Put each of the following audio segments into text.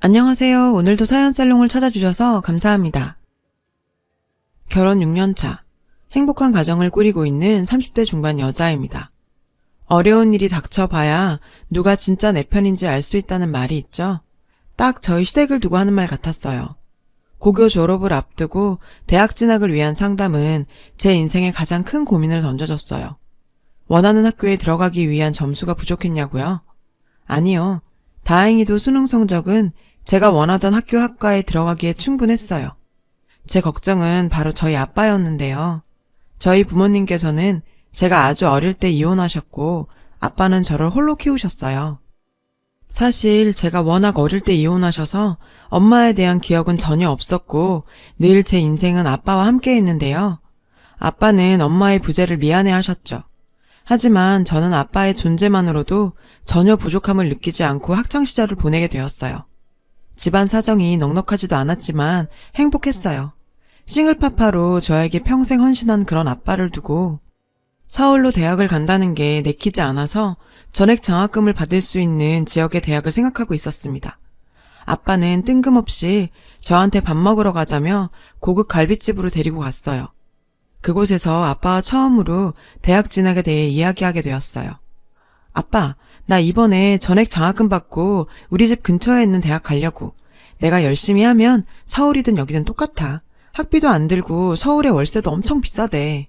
안녕하세요. 오늘도 사연살롱을 찾아주셔서 감사합니다. 결혼 6년차, 행복한 가정을 꾸리고 있는 30대 중반 여자입니다. 어려운 일이 닥쳐봐야 누가 진짜 내 편인지 알 수 있다는 말이 있죠. 딱 저희 시댁을 두고 하는 말 같았어요. 고교 졸업을 앞두고 대학 진학을 위한 상담은 제 인생의 가장 큰 고민을 던져줬어요. 원하는 학교에 들어가기 위한 점수가 부족했냐고요? 아니요. 다행히도 수능 성적은 제가 원하던 학교 학과에 들어가기에 충분했어요. 제 걱정은 바로 저희 아빠였는데요. 저희 부모님께서는 제가 아주 어릴 때 이혼하셨고 아빠는 저를 홀로 키우셨어요. 사실 제가 워낙 어릴 때 이혼하셔서 엄마에 대한 기억은 전혀 없었고 늘 제 인생은 아빠와 함께 했는데요. 아빠는 엄마의 부재를 미안해 하셨죠. 하지만 저는 아빠의 존재만으로도 전혀 부족함을 느끼지 않고 학창시절을 보내게 되었어요. 집안 사정이 넉넉하지도 않았지만 행복했어요. 싱글파파로 저에게 평생 헌신한 그런 아빠를 두고 서울로 대학을 간다는 게 내키지 않아서 전액 장학금을 받을 수 있는 지역의 대학을 생각하고 있었습니다. 아빠는 뜬금없이 저한테 밥 먹으러 가자며 고급 갈비집으로 데리고 갔어요. 그곳에서 아빠와 처음으로 대학 진학에 대해 이야기하게 되었어요. 아빠, 나 이번에 전액 장학금 받고 우리 집 근처에 있는 대학 가려고. 내가 열심히 하면 서울이든 여기든 똑같아. 학비도 안 들고 서울의 월세도 엄청 비싸대.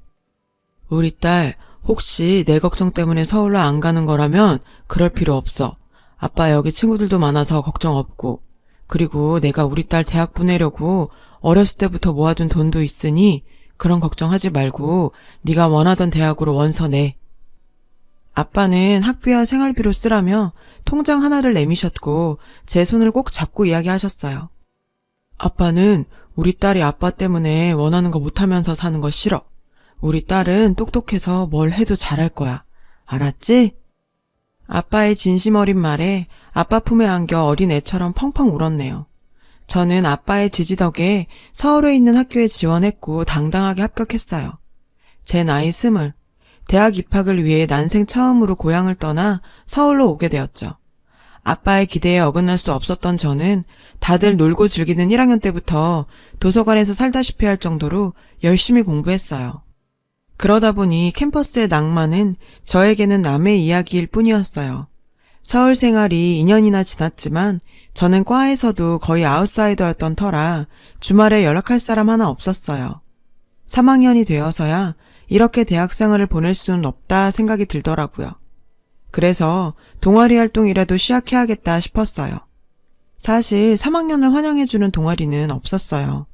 우리 딸, 혹시 내 걱정 때문에 서울로 안 가는 거라면 그럴 필요 없어. 아빠 여기 친구들도 많아서 걱정 없고. 그리고 내가 우리 딸 대학 보내려고 어렸을 때부터 모아둔 돈도 있으니 그런 걱정하지 말고 네가 원하던 대학으로 원서 내. 아빠는 학비와 생활비로 쓰라며 통장 하나를 내미셨고 제 손을 꼭 잡고 이야기하셨어요. 아빠는 우리 딸이 아빠 때문에 원하는 거 못하면서 사는 거 싫어. 우리 딸은 똑똑해서 뭘 해도 잘할 거야. 알았지? 아빠의 진심 어린 말에 아빠 품에 안겨 어린 애처럼 펑펑 울었네요. 저는 아빠의 지지 덕에 서울에 있는 학교에 지원했고 당당하게 합격했어요. 제 나이 20, 대학 입학을 위해 난생 처음으로 고향을 떠나 서울로 오게 되었죠. 아빠의 기대에 어긋날 수 없었던 저는 다들 놀고 즐기는 1학년 때부터 도서관에서 살다시피 할 정도로 열심히 공부했어요. 그러다 보니 캠퍼스의 낭만은 저에게는 남의 이야기일 뿐이었어요. 서울 생활이 2년이나 지났지만 저는 과에서도 거의 아웃사이더였던 터라 주말에 연락할 사람 하나 없었어요. 3학년이 되어서야 이렇게 대학생활을 보낼 수는 없다 생각이 들더라고요. 그래서 동아리 활동이라도 시작해야겠다 싶었어요. 사실 3학년을 환영해주는 동아리는 없었어요.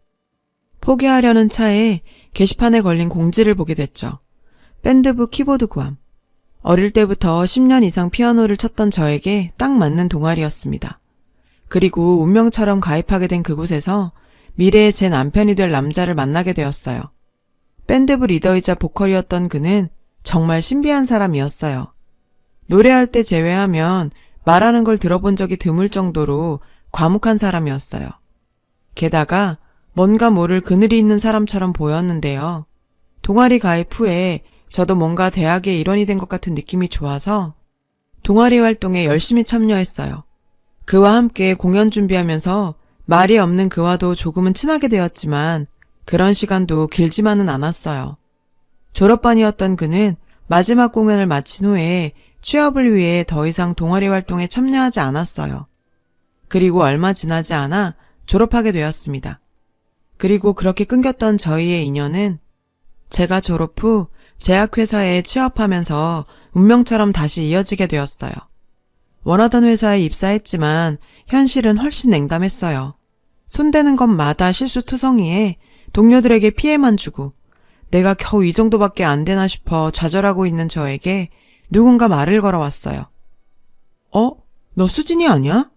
포기하려는 차에 게시판에 걸린 공지를 보게 됐죠. 밴드부 키보드 구함. 어릴 때부터 10년 이상 피아노를 쳤던 저에게 딱 맞는 동아리였습니다. 그리고 운명처럼 가입하게 된 그곳에서 미래의 제 남편이 될 남자를 만나게 되었어요. 밴드부 리더이자 보컬이었던 그는 정말 신비한 사람이었어요. 노래할 때 제외하면 말하는 걸 들어본 적이 드물 정도로 과묵한 사람이었어요. 게다가 뭔가 모를 그늘이 있는 사람처럼 보였는데요. 동아리 가입 후에 저도 뭔가 대학의 일원이 된 것 같은 느낌이 좋아서 동아리 활동에 열심히 참여했어요. 그와 함께 공연 준비하면서 말이 없는 그와도 조금은 친하게 되었지만 그런 시간도 길지만은 않았어요. 졸업반이었던 그는 마지막 공연을 마친 후에 취업을 위해 더 이상 동아리 활동에 참여하지 않았어요. 그리고 얼마 지나지 않아 졸업하게 되었습니다. 그리고 그렇게 끊겼던 저희의 인연은 제가 졸업 후 제약회사에 취업하면서 운명처럼 다시 이어지게 되었어요. 원하던 회사에 입사했지만 현실은 훨씬 냉담했어요. 손대는 것마다 실수투성이에 동료들에게 피해만 주고 내가 겨우 이 정도밖에 안 되나 싶어 좌절하고 있는 저에게 누군가 말을 걸어왔어요. 너 수진이 아니야?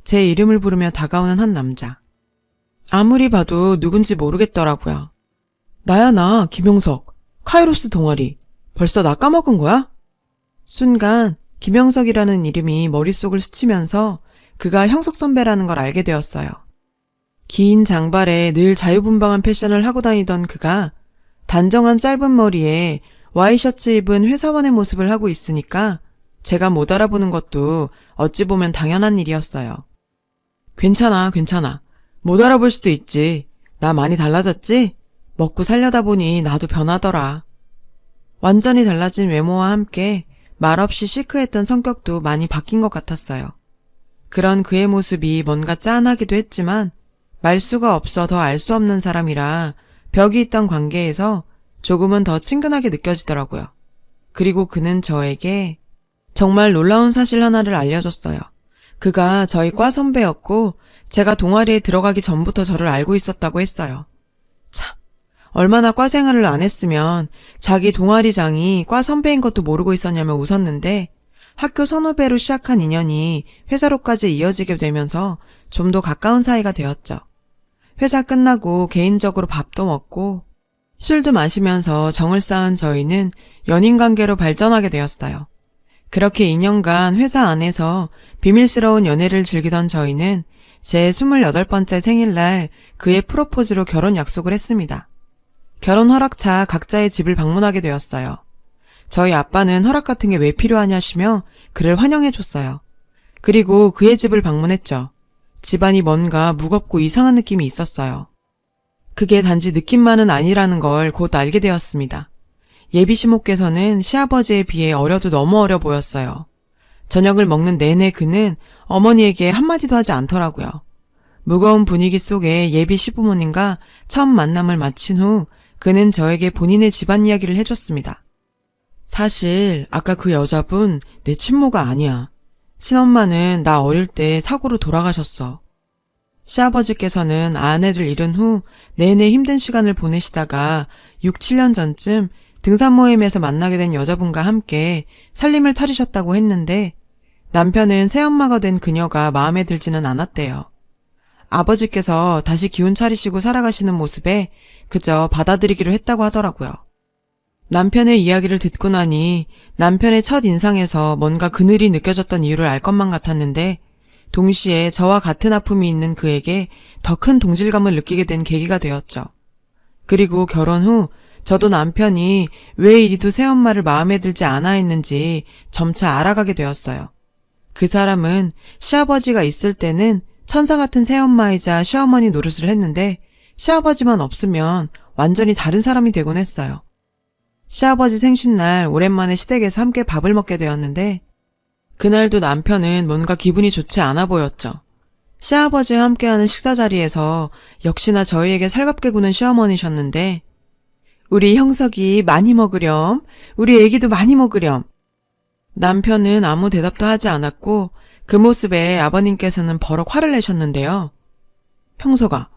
제 이름을 부르며 다가오는 한 남자. 아무리 봐도 누군지 모르겠더라고요. 나야 나 김영석. 카이로스 동아리. 벌써 나 까먹은 거야? 순간 김영석이라는 이름이 머릿속을 스치면서 그가 형석 선배라는 걸 알게 되었어요. 긴 장발에 늘 자유분방한 패션을 하고 다니던 그가 단정한 짧은 머리에 와이셔츠 입은 회사원의 모습을 하고 있으니까 제가 못 알아보는 것도 어찌 보면 당연한 일이었어요. 괜찮아, 괜찮아. 못 알아볼 수도 있지. 나 많이 달라졌지? 먹고 살려다 보니 나도 변하더라. 완전히 달라진 외모와 함께 말없이 시크했던 성격도 많이 바뀐 것 같았어요. 그런 그의 모습이 뭔가 짠하기도 했지만 말수가 없어 더 알 수 없는 사람이라 벽이 있던 관계에서 조금은 더 친근하게 느껴지더라고요. 그리고 그는 저에게 정말 놀라운 사실 하나를 알려줬어요. 그가 저희 과 선배였고 제가 동아리에 들어가기 전부터 저를 알고 있었다고 했어요. 참, 얼마나 과 생활을 안 했으면 자기 동아리장이 과 선배인 것도 모르고 있었냐며 웃었는데 학교 선후배로 시작한 인연이 회사로까지 이어지게 되면서 좀 더 가까운 사이가 되었죠. 회사 끝나고 개인적으로 밥도 먹고 술도 마시면서 정을 쌓은 저희는 연인 관계로 발전하게 되었어요. 그렇게 2년간 회사 안에서 비밀스러운 연애를 즐기던 저희는 제 28번째 생일날 그의 프로포즈로 결혼 약속을 했습니다. 결혼 허락차 각자의 집을 방문하게 되었어요. 저희 아빠는 허락 같은 게 왜 필요하냐시며 그를 환영해줬어요. 그리고 그의 집을 방문했죠. 집안이 뭔가 무겁고 이상한 느낌이 있었어요. 그게 단지 느낌만은 아니라는 걸 곧 알게 되었습니다. 예비 시모께서는 시아버지에 비해 어려도 너무 어려 보였어요. 저녁을 먹는 내내 그는 어머니에게 한마디도 하지 않더라고요. 무거운 분위기 속에 예비 시부모님과 처음 만남을 마친 후 그는 저에게 본인의 집안 이야기를 해줬습니다. 사실 아까 그 여자분 내 친모가 아니야. 친엄마는 나 어릴 때 사고로 돌아가셨어. 시아버지께서는 아내를 잃은 후 내내 힘든 시간을 보내시다가 6, 7년 전쯤 등산 모임에서 만나게 된 여자분과 함께 살림을 차리셨다고 했는데 남편은 새엄마가 된 그녀가 마음에 들지는 않았대요. 아버지께서 다시 기운 차리시고 살아가시는 모습에 그저 받아들이기로 했다고 하더라고요. 남편의 이야기를 듣고 나니 남편의 첫 인상에서 뭔가 그늘이 느껴졌던 이유를 알 것만 같았는데 동시에 저와 같은 아픔이 있는 그에게 더 큰 동질감을 느끼게 된 계기가 되었죠. 그리고 결혼 후 저도 남편이 왜 이리도 새엄마를 마음에 들지 않아 했는지 점차 알아가게 되었어요. 그 사람은 시아버지가 있을 때는 천사 같은 새엄마이자 시어머니 노릇을 했는데 시아버지만 없으면 완전히 다른 사람이 되곤 했어요. 시아버지 생신날 오랜만에 시댁에서 함께 밥을 먹게 되었는데 그날도 남편은 뭔가 기분이 좋지 않아 보였죠. 시아버지와 함께하는 식사 자리에서 역시나 저희에게 살갑게 구는 시어머니셨는데 우리 형석이 많이 먹으렴, 우리 애기도 많이 먹으렴. 남편은 아무 대답도 하지 않았고 그 모습에 아버님께서는 버럭 화를 내셨는데요. 형석아,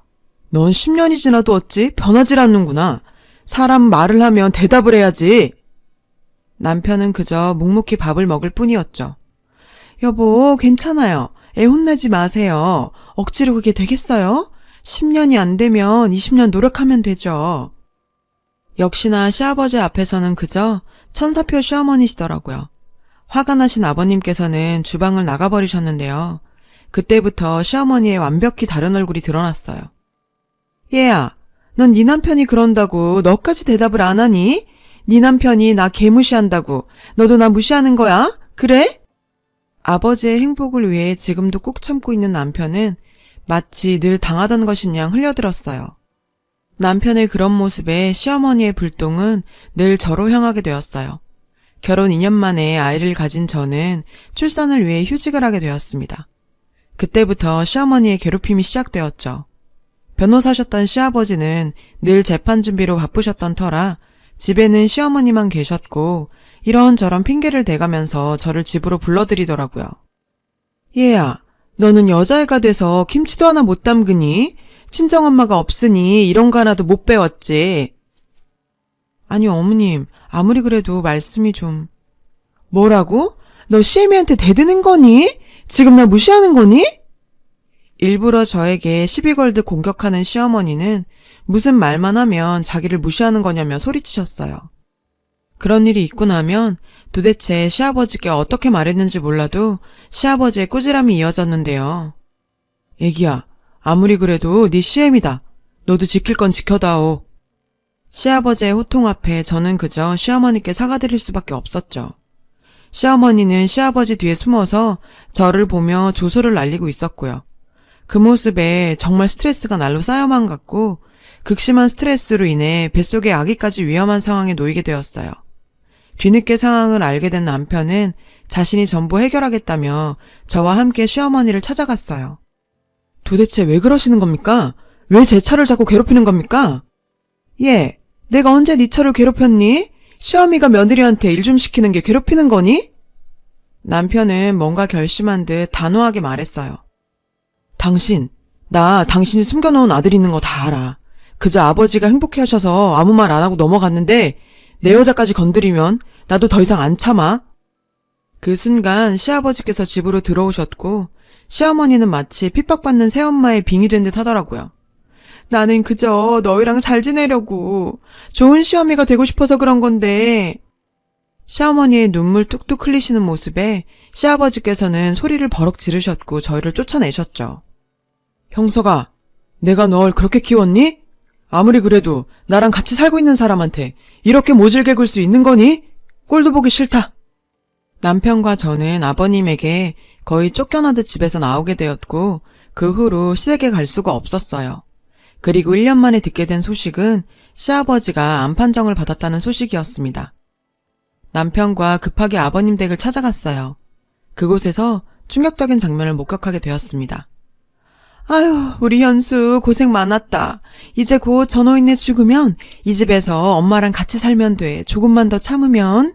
넌 10년이 지나도 어찌 변하질 않는구나. 사람 말을 하면 대답을 해야지. 남편은 그저 묵묵히 밥을 먹을 뿐이었죠. 여보, 괜찮아요. 애 혼내지 마세요. 억지로 그게 되겠어요? 10년이 안 되면 20년 노력하면 되죠. 역시나 시아버지 앞에서는 그저 천사표 시어머니시더라고요. 화가 나신 아버님께서는 주방을 나가버리셨는데요. 그때부터 시어머니의 완벽히 다른 얼굴이 드러났어요. 얘야, 넌 네 남편이 그런다고 너까지 대답을 안 하니? 네 남편이 나 개무시한다고 너도 나 무시하는 거야? 그래? 아버지의 행복을 위해 지금도 꾹 참고 있는 남편은 마치 늘 당하던 것인 양 흘려들었어요. 남편의 그런 모습에 시어머니의 불똥은 늘 저로 향하게 되었어요. 결혼 2년 만에 아이를 가진 저는 출산을 위해 휴직을 하게 되었습니다. 그때부터 시어머니의 괴롭힘이 시작되었죠. 변호사셨던 시아버지는 늘 재판 준비로 바쁘셨던 터라 집에는 시어머니만 계셨고 이런저런 핑계를 대가면서 저를 집으로 불러들이더라고요. 얘야, 너는 여자애가 돼서 김치도 하나 못 담그니? 친정엄마가 없으니 이런 거 하나도 못 배웠지. 아니 어머님, 아무리 그래도 말씀이 좀... 뭐라고? 너 시애미한테 대드는 거니? 지금 나 무시하는 거니? 일부러 저에게 시비 걸듯 공격하는 시어머니는 무슨 말만 하면 자기를 무시하는 거냐며 소리치셨어요. 그런 일이 있고 나면 도대체 시아버지께 어떻게 말했는지 몰라도 시아버지의 꾸지람이 이어졌는데요. 애기야, 아무리 그래도 네 시애미다. 너도 지킬 건 지켜다오. 시아버지의 호통 앞에 저는 그저 시어머니께 사과드릴 수밖에 없었죠. 시어머니는 시아버지 뒤에 숨어서 저를 보며 조소를 날리고 있었고요. 그 모습에 정말 스트레스가 날로 쌓여만 갔고 극심한 스트레스로 인해 뱃속의 아기까지 위험한 상황에 놓이게 되었어요. 뒤늦게 상황을 알게 된 남편은 자신이 전부 해결하겠다며 저와 함께 시어머니를 찾아갔어요. 도대체 왜 그러시는 겁니까? 왜 제 차를 자꾸 괴롭히는 겁니까? 예, 내가 언제 네 차를 괴롭혔니? 시어미가 며느리한테 일 좀 시키는 게 괴롭히는 거니? 남편은 뭔가 결심한 듯 단호하게 말했어요. 나 당신이 숨겨놓은 아들 있는 거 다 알아. 그저 아버지가 행복해 하셔서 아무 말 안 하고 넘어갔는데 내 여자까지 건드리면 나도 더 이상 안 참아. 그 순간 시아버지께서 집으로 들어오셨고 시어머니는 마치 핍박받는 새엄마의 빙이 된 듯 하더라고요. 나는 그저 너희랑 잘 지내려고 좋은 시어미가 되고 싶어서 그런 건데. 시어머니의 눈물 뚝뚝 흘리시는 모습에 시아버지께서는 소리를 버럭 지르셨고 저희를 쫓아내셨죠. 형서가, 내가 널 그렇게 키웠니? 아무리 그래도 나랑 같이 살고 있는 사람한테 이렇게 모질게 굴 수 있는 거니? 꼴도 보기 싫다. 남편과 저는 아버님에게 거의 쫓겨나듯 집에서 나오게 되었고 그 후로 시댁에 갈 수가 없었어요. 그리고 1년 만에 듣게 된 소식은 시아버지가 암 판정을 받았다는 소식이었습니다. 남편과 급하게 아버님 댁을 찾아갔어요. 그곳에서 충격적인 장면을 목격하게 되었습니다. 아유, 우리 현수 고생 많았다. 이제 곧 저 노인네 죽으면 이 집에서 엄마랑 같이 살면 돼. 조금만 더 참으면.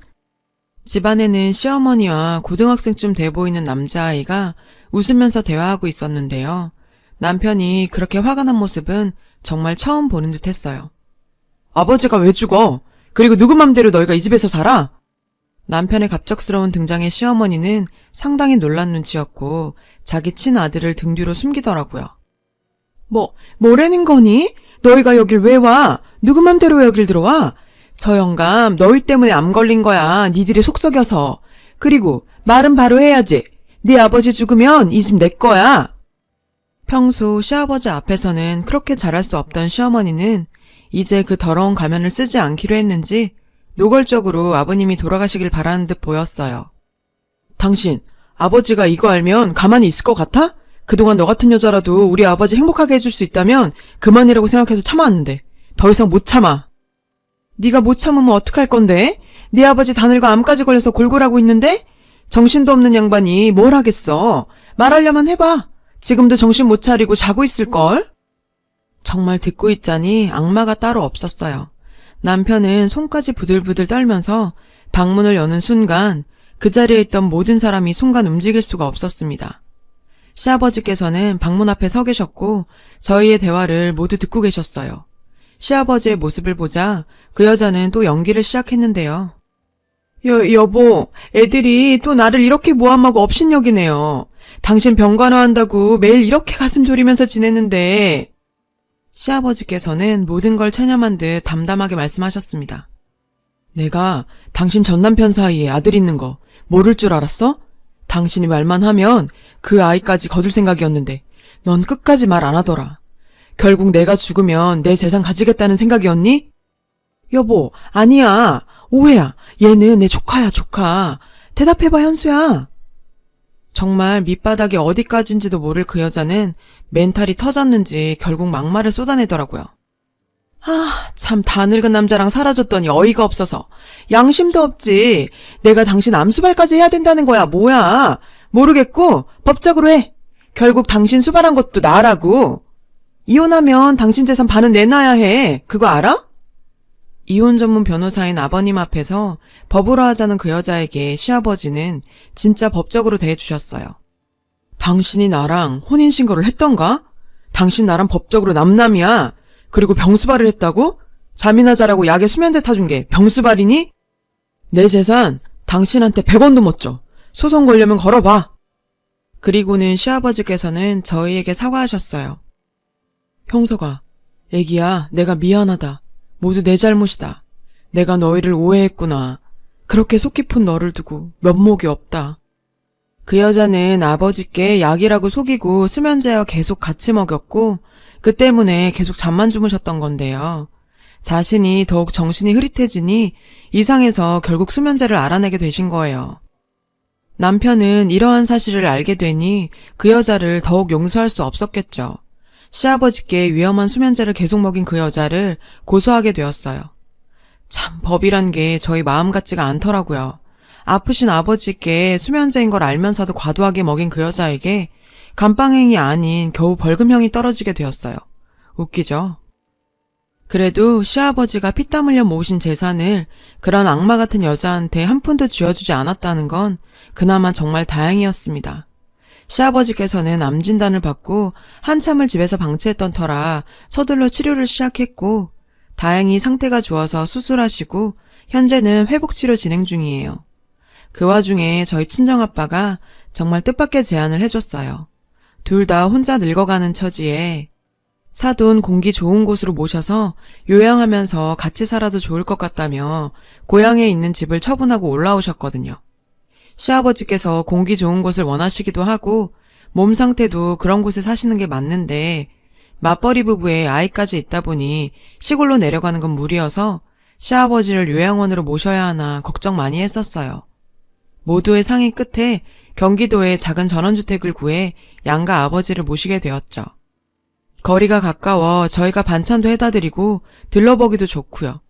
집안에는 시어머니와 고등학생쯤 돼 보이는 남자아이가 웃으면서 대화하고 있었는데요. 남편이 그렇게 화가 난 모습은 정말 처음 보는 듯 했어요. 아버지가 왜 죽어? 그리고 누구 맘대로 너희가 이 집에서 살아? 남편의 갑작스러운 등장에 시어머니는 상당히 놀란 눈치였고 자기 친아들을 등 뒤로 숨기더라고요. 뭐라는 거니? 너희가 여길 왜 와? 누구 맘대로 왜 여길 들어와? 저 영감 너희 때문에 암 걸린 거야. 니들이 속썩여서. 그리고 말은 바로 해야지. 네 아버지 죽으면 이 집 내 거야. 평소 시아버지 앞에서는 그렇게 잘할 수 없던 시어머니는 이제 그 더러운 가면을 쓰지 않기로 했는지 노골적으로 아버님이 돌아가시길 바라는 듯 보였어요. 당신, 아버지가 이거 알면 가만히 있을 것 같아? 그동안 너 같은 여자라도 우리 아버지 행복하게 해줄 수 있다면 그만이라고 생각해서 참아왔는데 더 이상 못 참아. 네가 못 참으면 어떡할 건데? 네 아버지 다 늙어 암까지 걸려서 골골하고 있는데? 정신도 없는 양반이 뭘 하겠어. 말하려면 해봐. 지금도 정신 못 차리고 자고 있을걸? 정말 듣고 있자니 악마가 따로 없었어요. 남편은 손까지 부들부들 떨면서 방문을 여는 순간 그 자리에 있던 모든 사람이 순간 움직일 수가 없었습니다. 시아버지께서는 방문 앞에 서 계셨고 저희의 대화를 모두 듣고 계셨어요. 시아버지의 모습을 보자 그 여자는 또 연기를 시작했는데요. 여보, 애들이 또 나를 이렇게 모함하고 업신여기네요. 당신 병간호한다고 매일 이렇게 가슴 졸이면서 지냈는데. 시아버지께서는 모든 걸 체념한 듯 담담하게 말씀하셨습니다. 내가 당신 전남편 사이에 아들 있는 거 모를 줄 알았어? 당신이 말만 하면 그 아이까지 거둘 생각이었는데 넌 끝까지 말 안 하더라. 결국 내가 죽으면 내 재산 가지겠다는 생각이었니? 여보, 아니야. 오해야. 얘는 내 조카야, 조카. 대답해봐, 현수야. 정말 밑바닥이 어디까지인지도 모를 그 여자는 멘탈이 터졌는지 결국 막말을 쏟아내더라고요. 참 다 늙은 남자랑 살아줬더니 어이가 없어서. 양심도 없지. 내가 당신 암수발까지 해야 된다는 거야. 뭐야. 모르겠고 법적으로 해. 결국 당신 수발한 것도 나라고. 이혼하면 당신 재산 반은 내놔야 해. 그거 알아? 이혼 전문 변호사인 아버님 앞에서 법으로 하자는 그 여자에게 시아버지는 진짜 법적으로 대해주셨어요. 당신이 나랑 혼인신고를 했던가? 당신 나랑 법적으로 남남이야. 그리고 병수발을 했다고? 잠이나 자라고 약에 수면제 타준 게 병수발이니? 내 재산 당신한테 100원도 못 줘. 소송 걸려면 걸어봐. 그리고는 시아버지께서는 저희에게 사과하셨어요. 형서가, 애기야, 내가 미안하다. 모두 내 잘못이다. 내가 너희를 오해했구나. 그렇게 속 깊은 너를 두고 면목이 없다. 그 여자는 아버지께 약이라고 속이고 수면제와 계속 같이 먹였고 그 때문에 계속 잠만 주무셨던 건데요. 자신이 더욱 정신이 흐릿해지니 이상해서 결국 수면제를 알아내게 되신 거예요. 남편은 이러한 사실을 알게 되니 그 여자를 더욱 용서할 수 없었겠죠. 시아버지께 위험한 수면제를 계속 먹인 그 여자를 고소하게 되었어요. 참, 법이란 게 저희 마음 같지가 않더라고요. 아프신 아버지께 수면제인 걸 알면서도 과도하게 먹인 그 여자에게 감방행이 아닌 겨우 벌금형이 떨어지게 되었어요. 웃기죠? 그래도 시아버지가 피땀 흘려 모으신 재산을 그런 악마 같은 여자한테 한 푼도 쥐어주지 않았다는 건 그나마 정말 다행이었습니다. 시아버지께서는 암 진단을 받고 한참을 집에서 방치했던 터라 서둘러 치료를 시작했고 다행히 상태가 좋아서 수술하시고 현재는 회복치료 진행 중이에요. 그 와중에 저희 친정아빠가 정말 뜻밖의 제안을 해줬어요. 둘 다 혼자 늙어가는 처지에 사돈 공기 좋은 곳으로 모셔서 요양하면서 같이 살아도 좋을 것 같다며 고향에 있는 집을 처분하고 올라오셨거든요. 시아버지께서 공기 좋은 곳을 원하시기도 하고 몸 상태도 그런 곳에 사시는 게 맞는데 맞벌이 부부에 아이까지 있다 보니 시골로 내려가는 건 무리여서 시아버지를 요양원으로 모셔야 하나 걱정 많이 했었어요. 모두의 상의 끝에 경기도에 작은 전원주택을 구해 양가 아버지를 모시게 되었죠. 거리가 가까워 저희가 반찬도 해다 드리고 들러보기도 좋고요.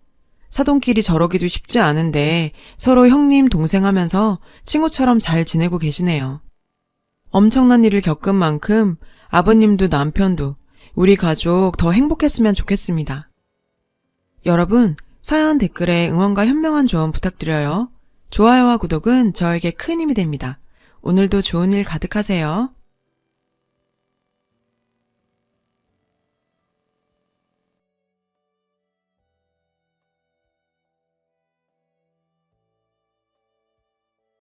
사돈끼리 저러기도 쉽지 않은데 서로 형님 동생 하면서 친구처럼 잘 지내고 계시네요. 엄청난 일을 겪은 만큼 아버님도 남편도 우리 가족 더 행복했으면 좋겠습니다. 여러분, 사연 댓글에 응원과 현명한 조언 부탁드려요. 좋아요와 구독은 저에게 큰 힘이 됩니다. 오늘도 좋은 일 가득하세요.